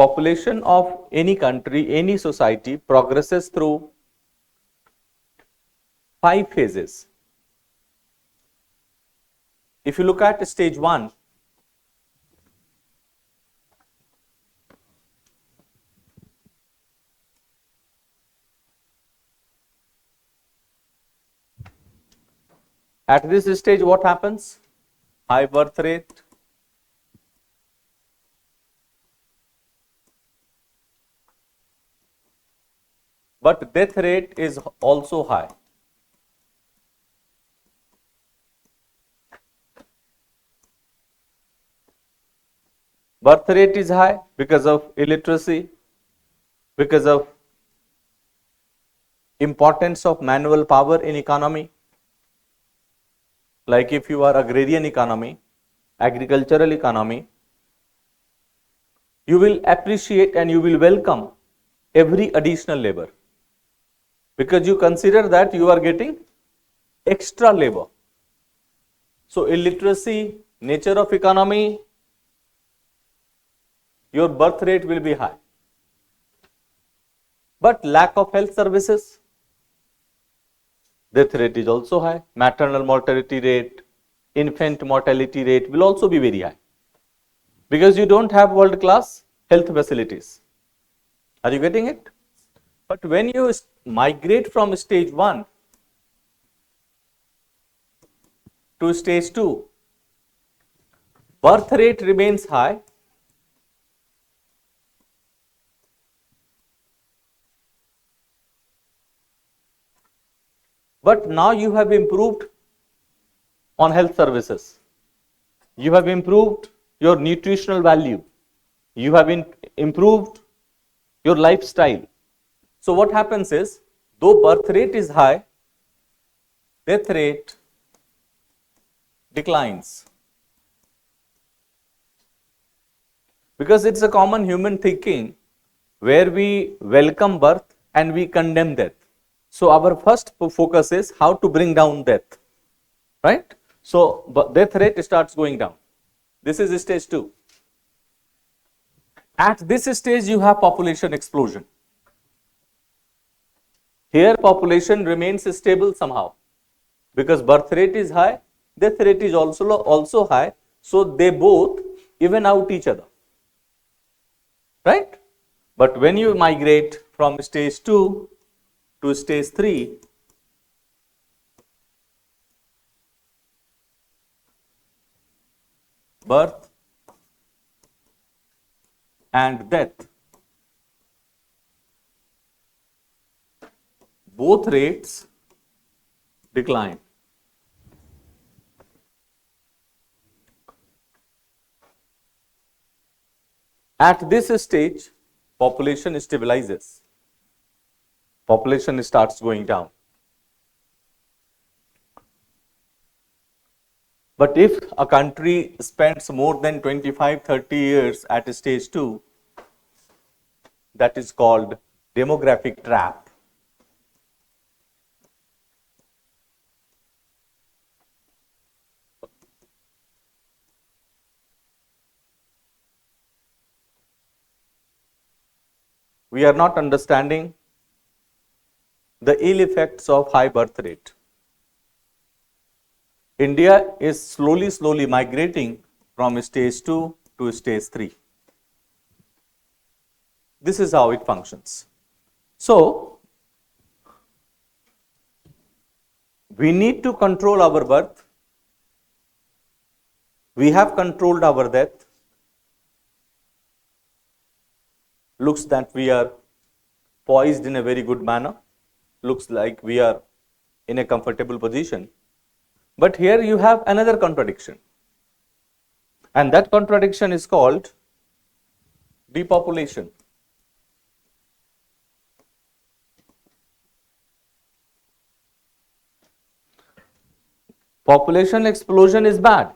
population of any country, any society progresses through 5 phases. If you look at stage 1, at this stage what happens? High birth rate, but death rate is also high. Birth rate is high because of illiteracy, because of importance of manual power in economy. Like if you are agrarian economy, agricultural economy, you will appreciate and you will welcome every additional labor because you consider that you are getting extra labor. So illiteracy, nature of economy, your birth rate will be high. But lack of health services, death rate is also high. Maternal mortality rate, infant mortality rate will also be very high because you don't have world class health facilities. Are you getting it? But when you migrate from stage 1 to stage 2, birth rate remains high, but now you have improved on health services. You have improved your nutritional value. You have improved your lifestyle. So what happens is, though birth rate is high, death rate declines. Because it's a common human thinking where we welcome birth and we condemn death. So our first focus is how to bring down death, right? So death rate starts going down. This is stage 2. At this stage you have population explosion. Here population remains stable somehow because birth rate is high, death rate is also high, so they both even out each other, right? But when you migrate from stage 2 to stage 3, birth and death, both rates decline. At this stage, population stabilizes. Population starts going down. But if a country spends more than 25-30 years at stage 2, that is called demographic trap. We are not understanding the ill effects of high birth rate. India is slowly migrating from stage 2 to stage 3. This is how it functions. So, we need to control our birth. We have controlled our death. Looks that we are poised in a very good manner. Looks like we are in a comfortable position. But here you have another contradiction. And that contradiction is called depopulation. Population explosion is bad,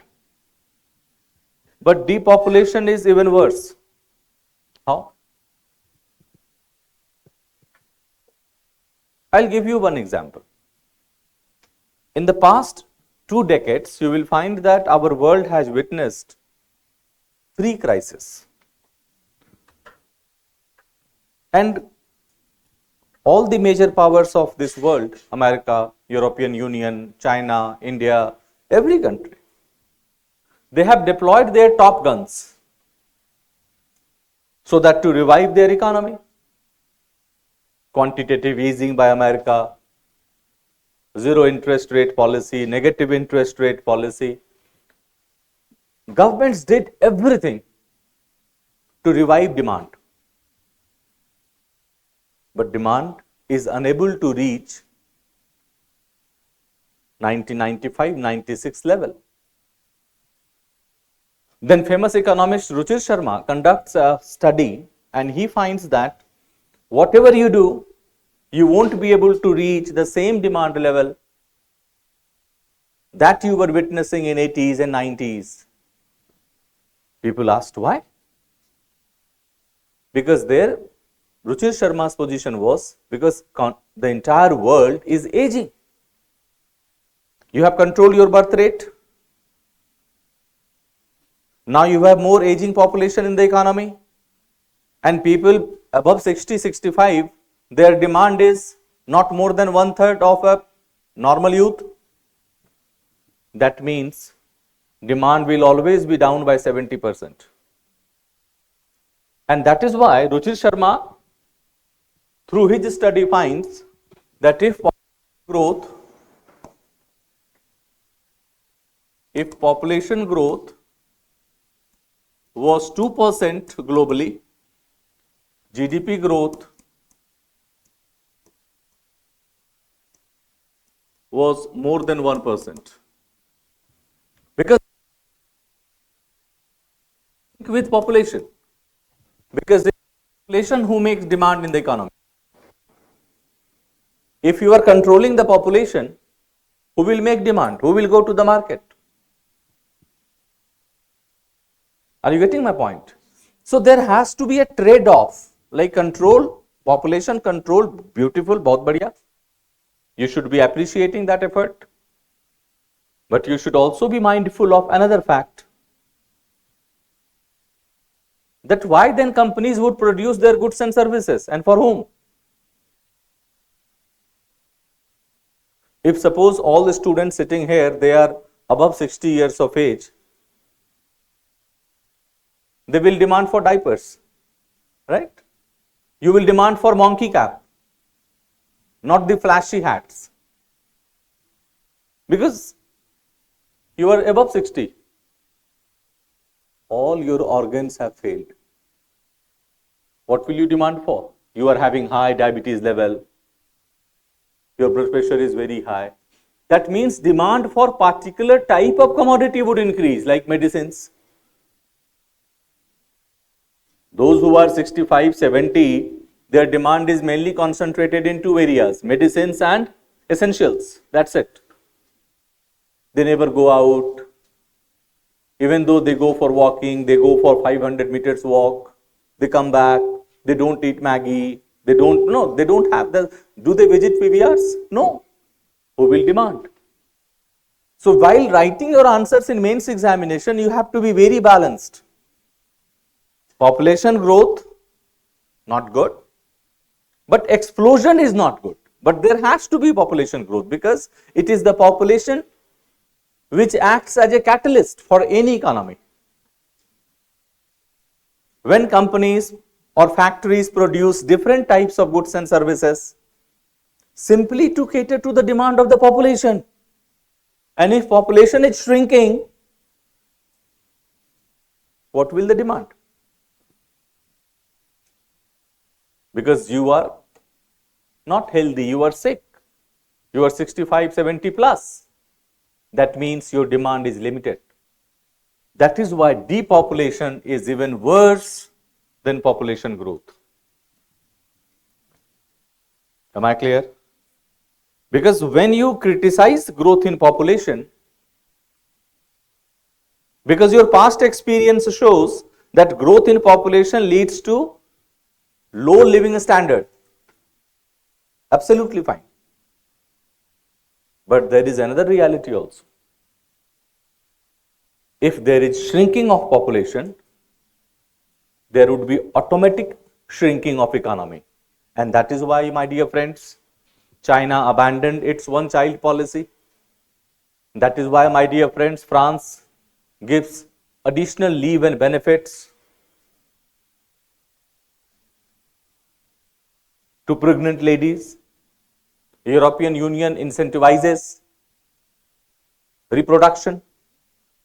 but depopulation is even worse. How? I'll give you one example. In the past 2 decades, you will find that our world has witnessed 3 crises. And all the major powers of this world, America, European Union, China, India, every country, they have deployed their top guns so that to revive their economy. Quantitative easing by America, zero interest rate policy, negative interest rate policy. Governments did everything to revive demand. But demand is unable to reach 1995-96 level. Then famous economist Ruchir Sharma conducts a study and he finds that whatever you do, you won't be able to reach the same demand level that you were witnessing in 80s and 90s. People asked why? Because there, Ruchir Sharma's position was because the entire world is aging. You have controlled your birth rate. Now you have more aging population in the economy. And people above 60, 65, their demand is not more than 1/3 of a normal youth. That means demand will always be down by 70%. And that is why Ruchir Sharma, through his study, finds that if population growth was 2% globally, GDP growth was more than 1%. Because with population, because it's population who makes demand in the economy. If you are controlling the population, who will make demand? Who will go to the market? Are you getting my point? So there has to be a trade-off, like control, population control, beautiful, bahut badhiya. You should be appreciating that effort. But you should also be mindful of another fact, that why then companies would produce their goods and services, and for whom? If suppose all the students sitting here, they are above 60 years of age, they will demand for diapers, right? You will demand for monkey cap, not the flashy hats, because you are above 60. All your organs have failed. What will you demand for? You are having high diabetes level. Your blood pressure is very high. That means demand for particular type of commodity would increase, like medicines. Those who are 65, 70, their demand is mainly concentrated in two areas, medicines and essentials. That's it. They never go out. Even though they go for walking, they go for 500 meters walk, they come back, they don't eat Maggie, they don't have do they visit PVRs? No. Who will demand? So while writing your answers in mains examination, you have to be very balanced. Population growth, not good. But explosion is not good. But there has to be population growth because it is the population which acts as a catalyst for any economy. When companies or factories produce different types of goods and services simply to cater to the demand of the population, and if population is shrinking, what will the demand? Because you are not healthy, you are sick, you are 65, 70 plus. That means your demand is limited. That is why depopulation is even worse than population growth. Am I clear? Because when you criticize growth in population, because your past experience shows that growth in population leads to low living standard. Absolutely fine. But there is another reality also. If there is shrinking of population, there would be automatic shrinking of economy. And that is why, my dear friends, China abandoned its one-child policy. That is why, my dear friends, France gives additional leave and benefits to pregnant ladies. European Union incentivizes reproduction.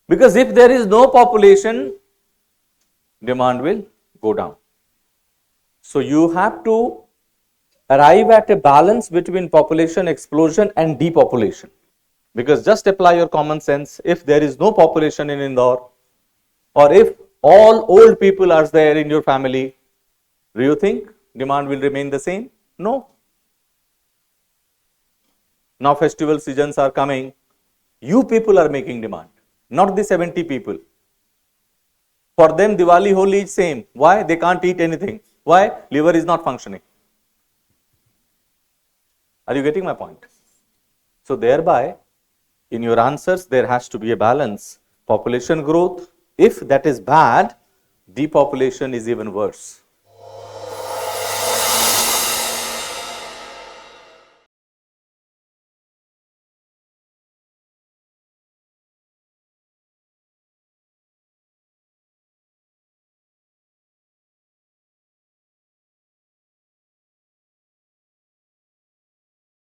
Because if there is no population, demand will go down. So you have to arrive at a balance between population explosion and depopulation. Because just apply your common sense, if there is no population in Indore, or if all old people are there in your family, do you think demand will remain the same? No. Now festival seasons are coming. You people are making demand, not the 70 people. For them, Diwali, Holi is same. Why? They can't eat anything. Why? Liver is not functioning. Are you getting my point? So thereby, in your answers, there has to be a balance. Population growth, if that is bad, depopulation is even worse.